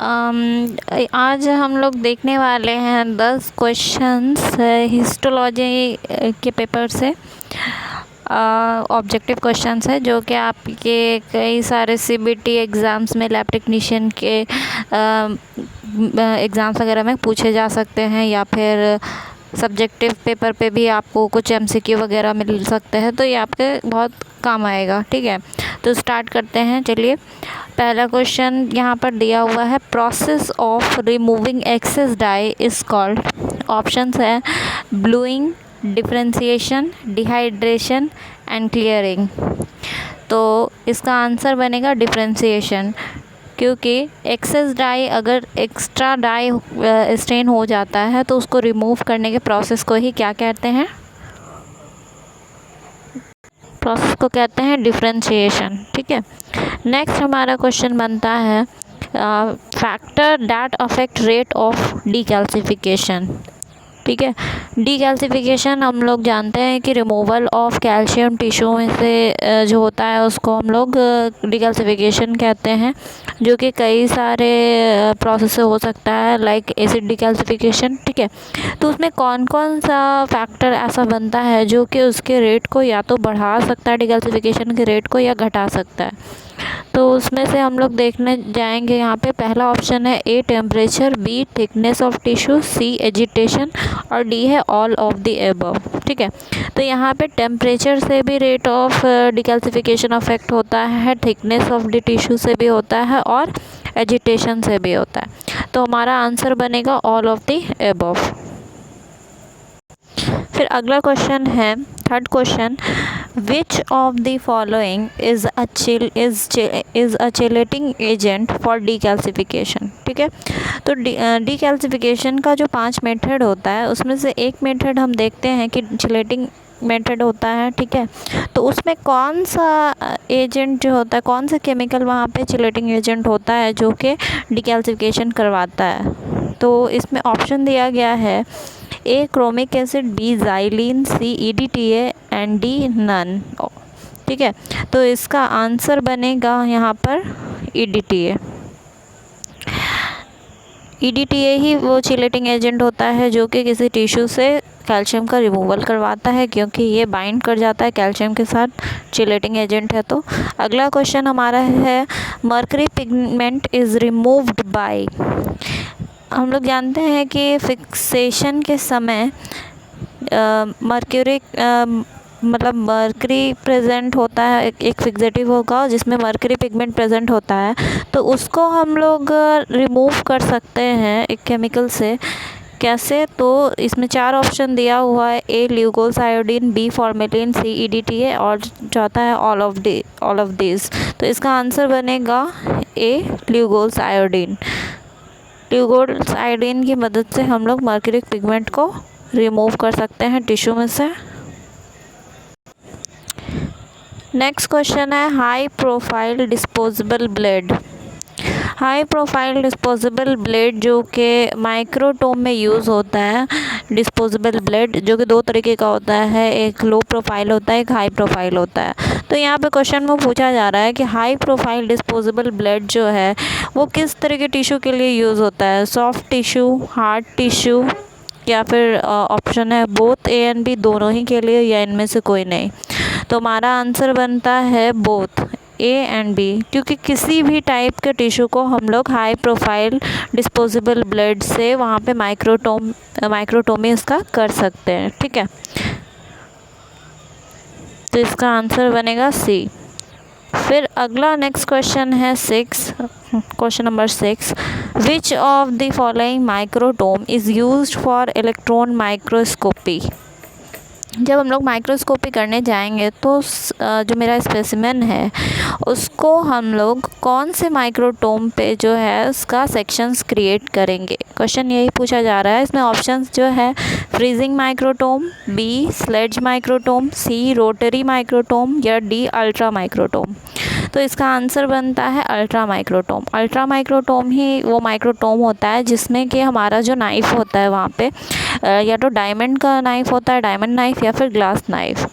आज हम लोग देखने वाले हैं 10 क्वेश्चंस हिस्टोलॉजी के पेपर से। ऑब्जेक्टिव क्वेश्चंस है जो कि आपके कई सारे सीबीटी एग्ज़ाम्स में लैब टेक्नीशियन के एग्ज़ाम्स वगैरह में पूछे जा सकते हैं, या फिर सब्जेक्टिव पेपर पे भी आपको कुछ एमसीक्यू वगैरह मिल सकते हैं, तो ये आपके बहुत काम आएगा। ठीक है, तो स्टार्ट करते हैं। चलिए, पहला क्वेश्चन यहाँ पर दिया हुआ है, process of removing excess dye is called. Options है bluing, differentiation, dehydration and clearing. तो इसका आंसर बनेगा डिफरेंशिएशन, क्योंकि एक्सेस डाई, अगर एक्स्ट्रा डाई स्टेन हो जाता है तो उसको रिमूव करने के प्रोसेस को ही क्या कहते हैं? प्रोसेस को कहते हैं डिफरेंशिएशन। ठीक है, नेक्स्ट हमारा क्वेश्चन बनता है factor that affect rate of decalcification. ठीक है, डीकैल्सिफिकेशन हम लोग जानते हैं कि रिमूवल ऑफ कैल्शियम टिश्यू में से जो होता है उसको हम लोग डीकैल्सिफिकेशन कहते हैं, जो कि कई सारे प्रोसेस से हो सकता है, लाइक एसिड डीकैल्सिफिकेशन। ठीक है, तो उसमें कौन कौन सा फैक्टर ऐसा बनता है जो कि उसके रेट को या तो बढ़ा सकता है, डीकैल्सिफिकेशन के रेट को, या घटा सकता है? तो उसमें से हम लोग देखने जाएंगे। यहाँ पे पहला ऑप्शन है A temperature, B thickness of tissue, C agitation और डी है ऑल ऑफ द एबव। ठीक है, तो यहाँ पे टेम्परेचर से भी रेट ऑफ डीकैल्सिफिकेशन अफेक्ट होता है, थिकनेस ऑफ द टिश्यू से भी होता है और एजिटेशन से भी होता है। तो हमारा आंसर बनेगा ऑल ऑफ द एबव। फिर अगला क्वेश्चन है, third question, which of the following is a chelating agent for decalcification. ठीक है, तो डीकैल्सिफिकेशन का जो 5 मेथड होता है उसमें से एक मेथड हम देखते हैं कि चिलेटिंग मेथड होता है। ठीक है, तो उसमें कौन सा एजेंट जो होता है, कौन सा केमिकल वहाँ पे चिलेटिंग एजेंट होता है जो कि डीकैल्सिफिकेशन करवाता है? तो इसमें ऑप्शन दिया गया है A chromic acid, B xylene, C EDTA and D none. ठीक है, तो इसका आंसर बनेगा यहाँ पर EDTA। EDTA ही वो चिलेटिंग एजेंट होता है जो कि किसी टिश्यू से कैल्शियम का रिमूवल करवाता है, क्योंकि ये बाइंड कर जाता है कैल्शियम के साथ, चिलेटिंग एजेंट है। तो अगला क्वेश्चन हमारा है, mercury pigment is removed by. हम लोग जानते हैं कि फिक्सेशन के समय मर्करी प्रेजेंट होता है, एक फिक्सेटिव होगा जिसमें मर्करी पिगमेंट प्रेजेंट होता है, तो उसको हम लोग रिमूव कर सकते हैं एक केमिकल से। कैसे? तो इसमें 4 ऑप्शन दिया हुआ है, ए ल्यूगोस आयोडीन, बी फॉर्मेलिन, सी EDTA और चौथा है ऑल ऑफ दिस। तो इसका आंसर बनेगा ए ल्यूगोस आयोडीन। ल्यूगोस आयोडीन की मदद से हम लोग मर्करी पिगमेंट को रिमूव कर सकते हैं टिश्यू में से। नेक्स्ट क्वेश्चन है, high profile disposable blade. High profile disposable blade जो कि माइक्रोटोम में यूज़ होता है, डिस्पोजेबल ब्लेड जो कि 2 तरीके का होता है, एक लो प्रोफाइल होता है, एक हाई प्रोफाइल होता है। तो यहाँ पे क्वेश्चन में पूछा जा रहा है कि हाई प्रोफाइल डिस्पोजेबल ब्लेड जो है वो किस तरह के टिश्यू के लिए यूज़ होता है, सॉफ्ट टिश्यू, हार्ड टिश्यू, या फिर ऑप्शन है बोथ ए एंड बी, दोनों ही के लिए, या इनमें से कोई नहीं। तो हमारा आंसर बनता है बोथ ए एंड बी, क्योंकि किसी भी टाइप के टिश्यू को हम लोग हाई प्रोफाइल डिस्पोजेबल ब्लेड से वहाँ पे माइक्रोटोमी इसका कर सकते हैं। ठीक है, तो इसका आंसर बनेगा सी। फिर अगला नेक्स्ट क्वेश्चन है question number 6, which of the following microtome is used for electron microscopy. जब हम लोग माइक्रोस्कोपी करने जाएंगे तो जो मेरा स्पेसिमेन है उसको हम लोग कौन से माइक्रोटोम पे जो है उसका सेक्शंस क्रिएट करेंगे, क्वेश्चन यही पूछा जा रहा है। इसमें ऑप्शंस जो है freezing microtome, B sledge microtome, C rotary microtome, या डी अल्ट्रा माइक्रोटोम। तो इसका आंसर बनता है अल्ट्रा माइक्रोटोम। अल्ट्रा माइक्रोटोम ही वो माइक्रोटोम होता है जिसमें कि हमारा जो नाइफ़ होता है वहाँ पे या तो डायमंड का नाइफ़ होता है, डायमंड नाइफ़, या फिर ग्लास नाइफ़।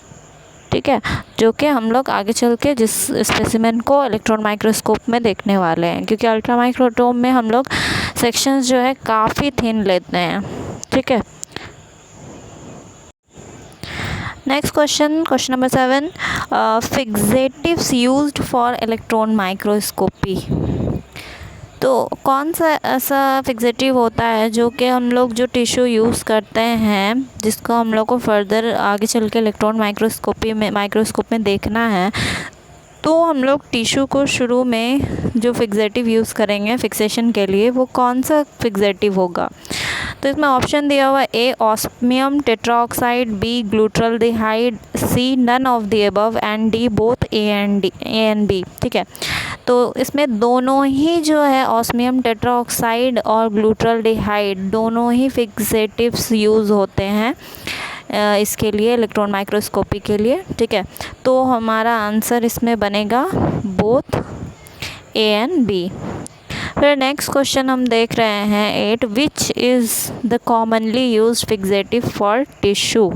ठीक है, जो कि हम लोग आगे चल के जिस स्पेसिमेन को इलेक्ट्रॉन माइक्रोस्कोप में देखने वाले हैं, क्योंकि अल्ट्रा माइक्रोटोम में हम लोग सेक्शंस जो है काफ़ी थिन लेते हैं। ठीक है, next question number 7, fixatives used for electron microscopy. तो कौन सा ऐसा फिक्सेटिव होता है जो कि हम लोग जो टिश्यू यूज़ करते हैं, जिसको हम लोग को फर्दर आगे चल के इलेक्ट्रॉन माइक्रोस्कोप में देखना है, तो हम लोग टिश्यू को शुरू में जो फिक्सेटिव यूज़ करेंगे फिक्सेशन के लिए, वो कौन सा फिक्सेटिव होगा। तो इसमें ऑप्शन दिया हुआ है, A osmium tetroxide, B glutaraldehyde, C none of the above and D both A and B. ठीक है, तो इसमें दोनों ही जो है ऑस्मियम टेट्राऑक्साइड और ग्लूट्रल्डिहाइड दोनों ही फिक्सेटिव्स यूज़ होते हैं इसके लिए, इलेक्ट्रॉन माइक्रोस्कोपी के लिए। ठीक है, तो हमारा आंसर इसमें बनेगा बोथ ए एंड बी। फिर नेक्स्ट क्वेश्चन हम देख रहे हैं 8, which is the commonly used fixative for tissue.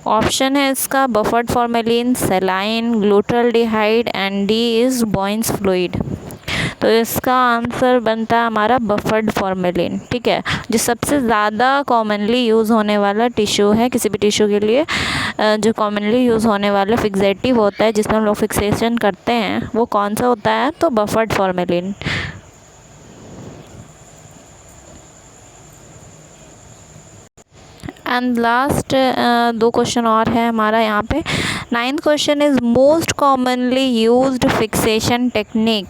Option है इसका buffered formalin, saline, glutaraldehyde and D is Bouin's fluid. तो इसका आंसर बनता है हमारा बफर्ड फॉर्मेलिन। ठीक है, जो सबसे ज़्यादा कॉमनली यूज़ होने वाला टिश्यू है किसी भी टिश्यू के लिए, जो कॉमनली यूज़ होने वाला फिक्सेटिव होता है जिसमें हम लोग फिक्सेशन करते हैं, वो कौन सा होता है, तो buffered formalin. And last 2 question और है हमारा यहाँ पे। 9th question is most commonly used fixation technique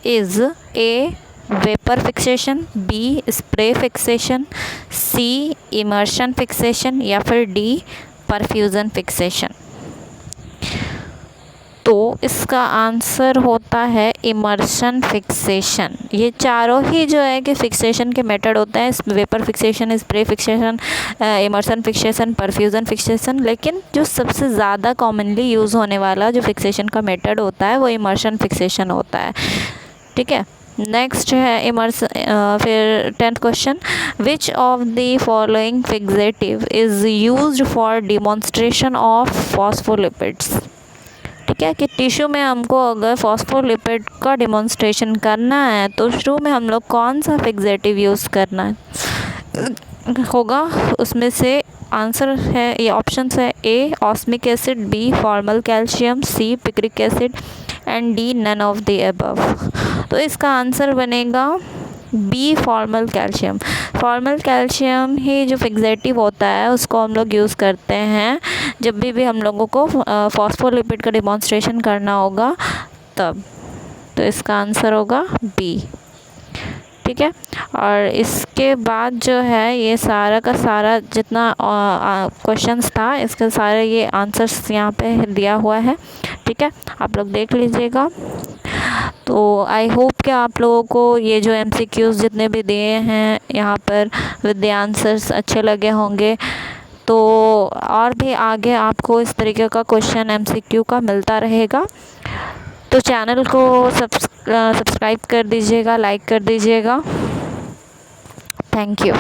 is A vapour fixation, B spray fixation, C immersion fixation या फिर डी परफ्यूज़न फिक्सेशन। तो इसका आंसर होता है इमर्शन फिक्सेशन। ये चारों ही जो है कि फिक्सेशन के मेथड होते हैं, vapour fixation, spray fixation, immersion fixation, perfusion fixation, लेकिन जो सबसे ज़्यादा कॉमनली यूज़ होने वाला जो फिक्सेशन का मेथड होता है वो इमर्शन फिक्सेशन होता है। ठीक है, नेक्स्ट है फिर 10th question, which of the following fixative is used for demonstration of phospholipids. ठीक है, कि टिश्यू में हमको अगर फॉस्फोलिपिड का डिमॉन्स्ट्रेशन करना है तो शुरू में हम लोग कौन सा फिक्सेटिव यूज़ करना होगा, उसमें से आंसर है, ये ऑप्शंस है, A osmic acid, B formal calcium, C picric acid and D none of the above. तो इसका आंसर बनेगा B formal calcium. Formal calcium ही जो फिक्सेटिव होता है उसको हम लोग यूज़ करते हैं जब भी हम लोगों को फॉस्फोलिपिड का डिमॉन्स्ट्रेशन करना होगा तब। तो इसका आंसर होगा बी। ठीक है, और इसके बाद जो है ये सारा का सारा जितना क्वेश्चंस था इसके सारे ये आंसर्स यहाँ पे दिया हुआ है। ठीक है, आप लोग देख लीजिएगा। तो आई होप कि आप लोगों को ये जो MCQs जितने भी दिए हैं यहाँ पर विद द आंसर्स अच्छे लगे होंगे। तो और भी आगे आपको इस तरीके का क्वेश्चन MCQ का मिलता रहेगा। तो चैनल को सब्सक्राइब कर दीजिएगा, लाइक कर दीजिएगा। Thank you.